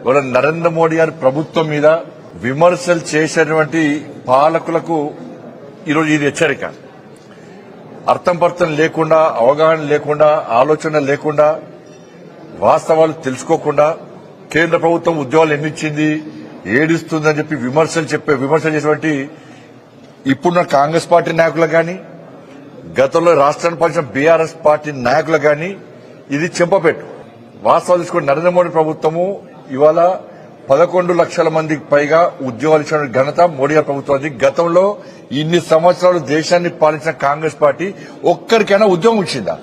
ఇవాళ నరేంద్ర మోడీ గారి ప్రభుత్వం మీద విమర్శలు చేసేటువంటి పాలకులకు ఈరోజు ఇది హెచ్చరిక. అర్థం పర్థం లేకుండా, అవగాహన లేకుండా, ఆలోచన లేకుండా, వాస్తవాలు తెలుసుకోకుండా కేంద్ర ప్రభుత్వం ఉద్యోగాలు ఎన్నిచ్చింది, ఏడిస్తుందని చెప్పి విమర్శలు చేసేటువంటి ఇప్పుడున్న కాంగ్రెస్ పార్టీ నాయకులు గాని, గతంలో రాష్ట్రాన్ని పాలించిన బీఆర్ఎస్ పార్టీ నాయకులు గాని ఇది చెంపపెట్టు. వాస్తవాలు తీసుకుని నరేంద్ర మోడీ ప్రభుత్వము ఇవాళ 11 లక్షల మందికి పైగా ఉద్యోగాలు ఇచ్చిన ఘనత మోడీ గారి ప్రభుత్వానికి. గతంలో ఇన్ని సంవత్సరాలు దేశాన్ని పాలించిన కాంగ్రెస్ పార్టీ ఒక్కరికైనా ఉద్యోగం ఇచ్చిందా?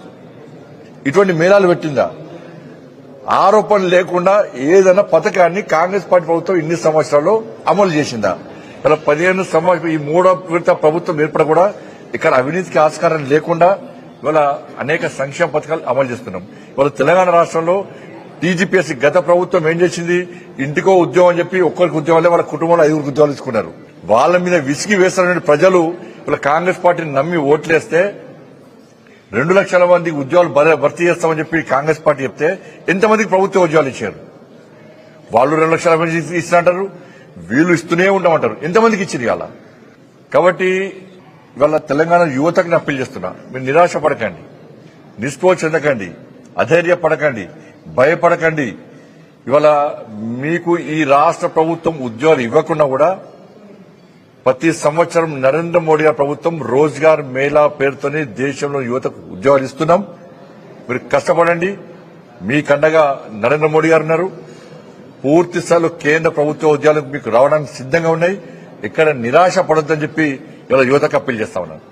ఇటువంటి మేళాలు పెట్టిందా? ఆరోపణలు లేకుండా ఏదైనా పథకాన్ని కాంగ్రెస్ పార్టీ ప్రభుత్వం ఇన్ని సంవత్సరాల్లో అమలు చేసిందా? ఇలా 15 సంవత్సరాలు ఈ మూడో విడత ప్రభుత్వం ఏర్పడ కూడా ఇక్కడ అవినీతికి ఆస్కారం లేకుండా ఇవాళ అనేక సంక్షేమ పథకాలు అమలు చేస్తున్నాం. ఇవాళ తెలంగాణ రాష్ట్రంలో టీజీపీఎస్సీ గత ప్రభుత్వం ఏం చేసింది? ఇంటికో ఉద్యోగం అని చెప్పి ఒక్కరికి ఉద్యోగాలే వాళ్ళ కుటుంబంలో 5 ఉద్యోగాలు తీసుకున్నారు. వాళ్ళ మీద విసిగి వేస్తున్న ప్రజలు ఇలా కాంగ్రెస్ పార్టీని నమ్మి ఓట్లేస్తే 2 లక్షల మందికి ఉద్యోగాలు భర్తీ చేస్తామని చెప్పి కాంగ్రెస్ పార్టీ చెప్తే ఎంతమందికి ప్రభుత్వ ఉద్యోగాలు ఇచ్చారు? వాళ్ళు 2 లక్షల మంది ఇస్తున్నారు, వీళ్ళు ఇస్తూనే ఉంటామంటారు. ఎంతమందికి ఇచ్చింది ఇవాళ? కాబట్టి ఇవాళ తెలంగాణ యువతకు అప్పీల్ చేస్తున్నా, మీరు నిరాశ పడకండి, నిస్పృహ చెందకండి, అధైర్యపడకండి, భయపడకండి. ఇవాళ మీకు ఈ రాష్ట్ర ప్రభుత్వం ఉద్యోగాలు ఇవ్వకుండా కూడా ప్రతి సంవత్సరం నరేంద్ర మోడీ గారి ప్రభుత్వం రోజ్గార్ మేళా పేరుతోనే దేశంలో యువతకు ఉద్యోగాలు ఇస్తున్నాం. మీరు కష్టపడండి, మీకండగా నరేంద్ర మోడీ గారు ఉన్నారు. పూర్తి స్థాయిలో కేంద్ర ప్రభుత్వ ఉద్యోగాలు మీకు రావడానికి సిద్ధంగా ఉన్నాయి. ఇక్కడ నిరాశ పడొద్దని చెప్పి ఇవాళ యువతకు అప్పీల్ చేస్తా ఉన్నాను.